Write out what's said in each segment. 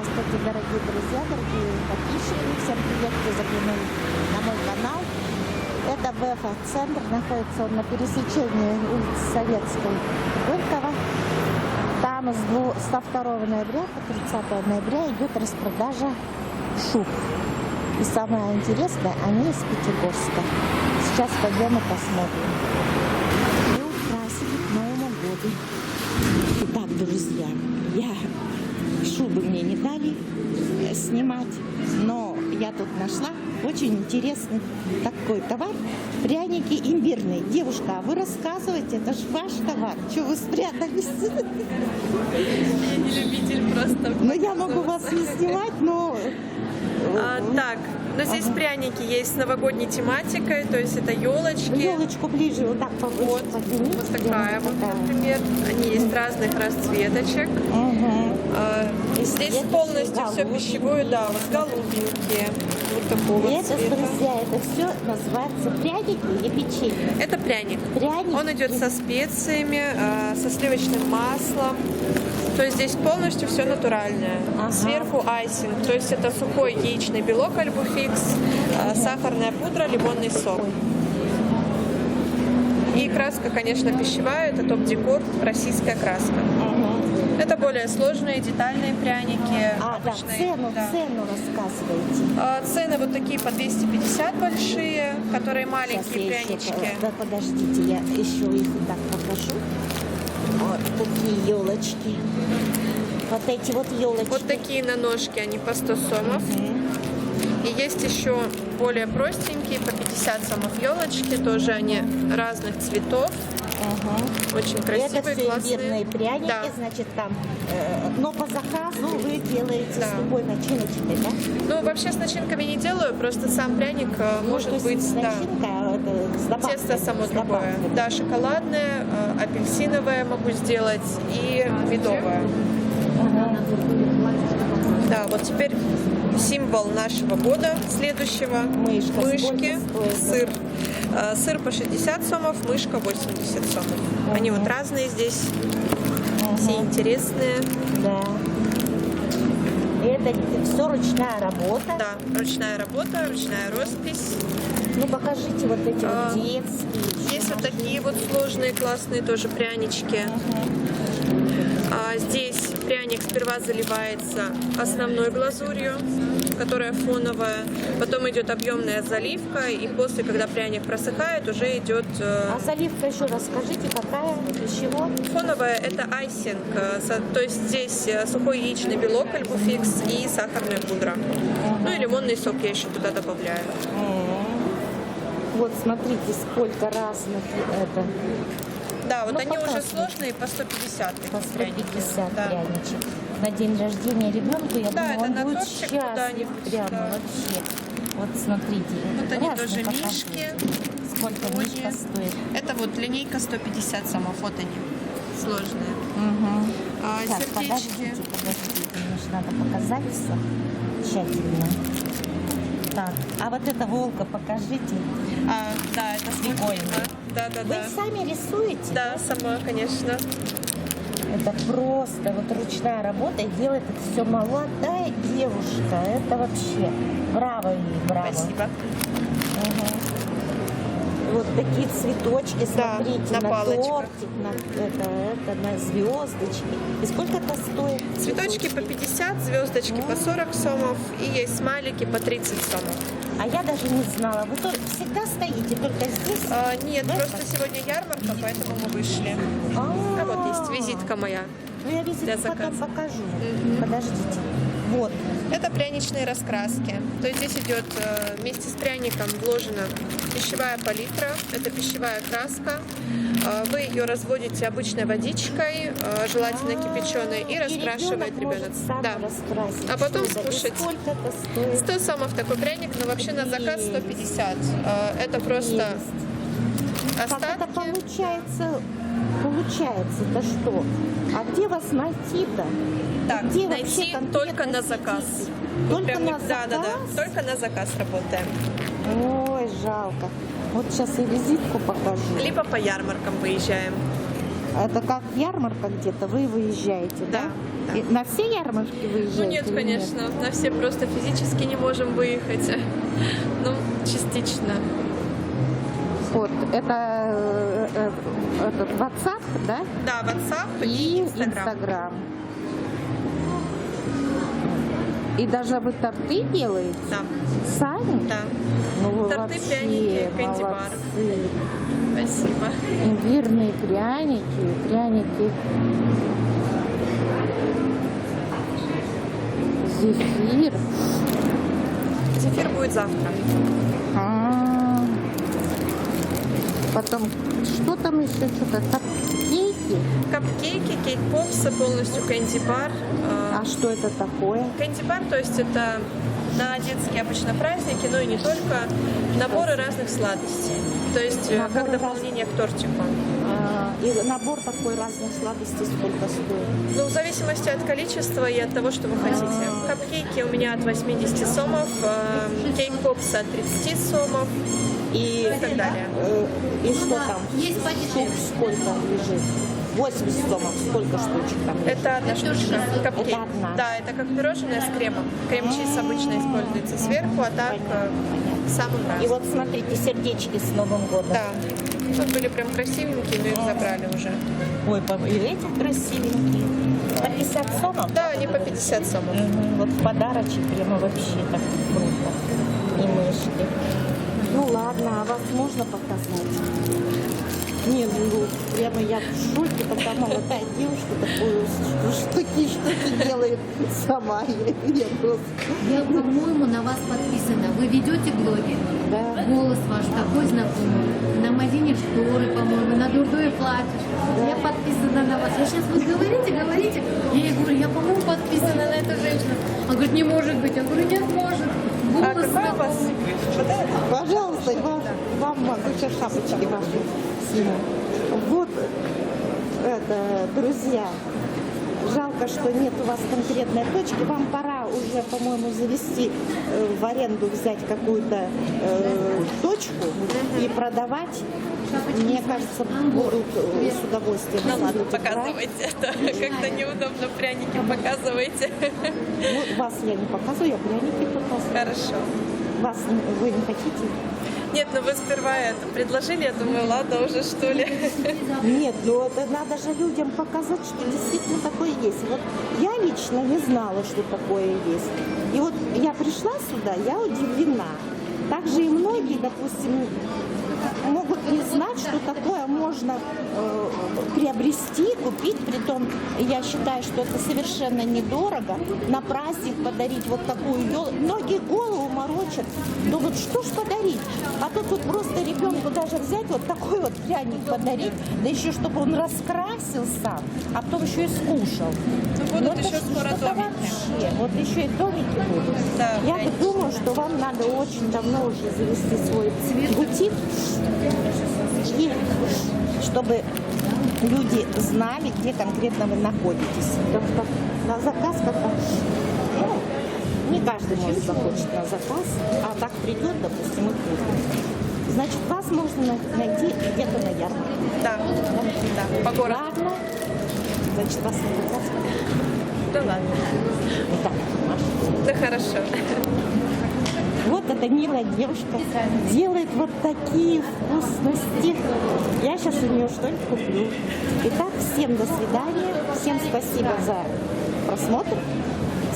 Здравствуйте, дорогие друзья, дорогие подписчики. Всем привет, кто заглянул на мой канал. Это ВФ-центр, находится он на пересечении улицы Советской и Горького. Там с 2 ноября по 30 ноября идет распродажа шуб. И самое интересное, они из Пятигорска. Сейчас пойдем и посмотрим. И украсили к Новому году. Итак, друзья, шубы мне не дали снимать, но я тут нашла очень интересный такой товар. Пряники имбирные. Девушка, а вы рассказываете, это же ваш товар. Что вы спрятались? Я не любитель просто. Ну, я могу вас не снимать, но... Так, но здесь пряники есть с новогодней тематикой, то есть это елочки. Елочку ближе, вот так повыше Вот, поднимите. вот такая вот, например. Они есть разных расцветочек. Здесь полностью все пищевое, да, вот голубенькие. Вот такого Это, цвета. друзья, это все называется пряники или печенье? Это пряник. Пряник. Он идет со специями, со сливочным маслом. То есть здесь полностью все натуральное. Ага. Сверху айсинг, то есть это сухой яичный белок альбуфикс, сахарная пудра, лимонный сок. И краска, конечно, пищевая, это топ-декор, российская краска. Это более сложные, детальные пряники. Да, цену рассказывайте. Цены вот такие по 250 большие, которые маленькие прянички. Да, подождите, я еще их вот так покажу. Вот такие елочки. Вот эти вот елочки. Вот такие на ножке, они по 100 сомов. И есть еще более простенькие, по 50 сомов елочки, тоже они разных цветов. Очень красивые, это все классные. имбирные пряники, Да. значит, там, но по заказу вы делаете с любой начиночкой, да? Ну, вообще с начинками не делаю, просто сам пряник может то есть быть, да. начинка, это с добавкой, Тесто само с другое. добавкой. Да, шоколадное, апельсиновое могу сделать и медовое. Да, вот теперь символ нашего года следующего. Мышка. Мышки, Сколько стоит? сыр. Сыр по 60 сомов, мышка 80 сомов. Они вот разные здесь, все интересные. Да. Это все ручная работа. Да, ручная работа, ручная роспись. Ну, покажите вот эти вот детские. Есть вот такие вот сложные, классные тоже прянички. Здесь пряник сперва заливается основной глазурью, которая фоновая, потом идет объемная заливка, и после, когда пряник просыхает, уже идет... А заливка еще раз скажите, какая, из чего? Фоновая – это айсинг, то есть здесь сухой яичный белок альбуфикс и сахарная пудра. Ну и лимонный сок я еще туда добавляю. Вот смотрите, сколько разных это. Да, вот Ну, они уже показывай. сложные, по 150 По такие пряники. 150 Да. пряничек. На день рождения ребенку, я Да, думаю, это он на будет тортик счастлив куда-нибудь, прямо да. вообще. Вот смотрите. Вот они разные тоже покажите. мишки. Сколько Ой, мишка стоит? Это вот линейка 150 сомов, вот они, сложные. Так, Сердечки. подождите, мне же надо показать все тщательно. Так, а вот это волка покажите. Да, это Прикольно. Да. Вы сами рисуете? Да, сама, конечно. Это просто вот ручная работа, и делает это все молодая девушка. Это вообще браво ей, браво. Спасибо. Вот такие цветочки, Да, смотрите, на на палочках. тортик, на звездочки. И сколько это стоит? Цветочки по 50, звездочки по 40 сомов, и есть смайлики по 30 сомов. А я даже не знала. Вы всегда стоите только здесь? Нет, просто сегодня ярмарка, поэтому мы вышли. А вот есть визитка моя. Ну, я визитку для потом заказа. покажу. Подождите. Вот. Это пряничные раскраски. То есть здесь идет вместе с пряником вложена пищевая палитра. Это пищевая краска. Вы ее разводите обычной водичкой, желательно кипяченой, и раскрашивает ребенок. Да. А потом скушать. Сколько это стоит? 100 сомов такой пряник, но вообще на заказ 150. Это просто Как это остатки. получается? Это что? А где вас найти-то? Так, Где найти вообще конкретно только на заказ. сидите? Вот Только прям, на да, заказ? только на заказ работаем. Ой, жалко. Вот сейчас и визитку покажу. Либо по ярмаркам выезжаем. Это как ярмарка где-то, вы выезжаете, да? Да. И на все ярмарки выезжаете? Ну нет, или конечно, на все просто физически не можем выехать. Ну, частично. Вот, это этот WhatsApp, да? Да, WhatsApp И Instagram. Instagram. И даже вы торты делаете? Да, Сами? да. Ну вы Торты, вообще пряники, кэнди-бар. молодцы. Спасибо. Имбирные пряники. Зефир. Зефир будет завтра. А. Потом, что там еще? Что-то кейки? Капкейки, кейк-попсы, полностью кэнди-бар. А что это такое? Кэнди-бар, то есть это на детские обычно праздники, но и не только, наборы разных сладостей. То есть Наборы как дополнение к тортику. И набор такой разных сладостей сколько стоит? Ну, в зависимости от количества и от того, что вы хотите. Капкейки у меня от 80 сомов, кейк-попсы от 30 сомов и так далее. И что там? Есть Штук сколько лежит? 80 сомов. Сколько штучек там лежит? Это одна штучка, капкейк. Это одна. Да, это как пирожное с кремом. Крем-чиз обычно используется сверху, а так самым И разным. вот смотрите, сердечки с Новым годом. Да. Тут были прям красивенькие, но их забрали уже. Ой, и эти красивенькие. По 50 сомов? Да, они по 50 сомов. Вот в подарочек прямо вообще так круто. И мышки. Ну ладно, а вас можно показать? Не, ну прямо я в шоке, такая молодая девушка такую штуки делает сама. Я просто... Я, по-моему, на вас подписана. Вы ведете блоги? Да. Голос ваш такой знакомый. На Мадине шторы, по-моему, на Дурдое платье. Я подписана на вас. Я сейчас вы говорите. Я ей говорю, я, по-моему, подписана на эту женщину. Она говорит, не может быть. Я говорю, нет, может. Голос знакомый. Пожалуйста, вам могу сейчас шапочки ваши сниму. Вот это, друзья, жалко, что нет у вас конкретной точки. Вам пора уже, по-моему, завести в аренду, взять какую-то точку и продавать. Мне кажется, будут с удовольствием. Ну ладно, будут брать. показывайте. Это как-то неудобно, пряники показывайте. Ну, вас я не показываю, я пряники показываю. Хорошо. Вас вы не хотите? Нет, ну вы сперва это предложили, я думаю, ладно уже что ли. Нет, ну это надо же людям показать, что действительно такое есть. Вот я лично не знала, что такое есть. И вот я пришла сюда, я удивлена. Также и многие, допустим, могут не знать, что такое можно приобрести, купить. Притом, я считаю, что это совершенно недорого. На праздник подарить вот такую елку. Многие голову морочат. Да вот что ж подарить? А тут вот просто ребенку даже взять вот такой вот пряник подарить, да еще чтобы он раскрасил сам, а потом еще и скушал. Ну, будут Ну, это еще скоро что-то домики. вообще. Вот еще и домики будут. Да, Я конечно. думаю, что вам надо очень давно уже завести свой бутик, и чтобы люди знали, где конкретно вы находитесь. Как-то на заказ как-то, ну, не каждый может захочет на заказ, а так придет, допустим, и купит. Значит, вас можно найти где-то на ярмарке. Да, да, по городу. Ладно. Значит, вас на заказ. Да ладно. Так, Маша. Да хорошо. Вот эта милая девушка делает вот такие вкусности. Я сейчас у нее что-нибудь куплю. Итак, всем до свидания. Всем спасибо за просмотр.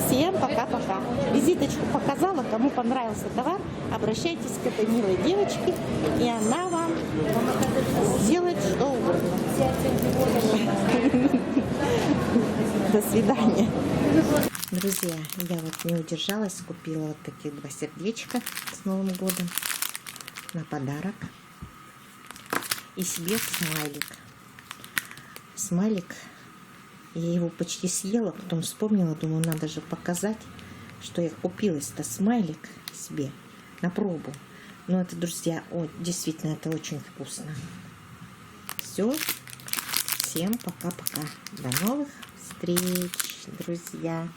Всем пока-пока. Визиточку показала. Кому понравился товар, обращайтесь к этой милой девочке, и она вам сделает что угодно. До свидания. Друзья, я вот не удержалась, купила вот таких 2 сердечка с Новым годом на подарок. И себе смайлик. Смайлик, я его почти съела, потом вспомнила, думаю, надо же показать, что я купила-то смайлик себе на пробу. Но это, друзья, действительно, это очень вкусно. Все, всем пока-пока. До новых встреч, друзья.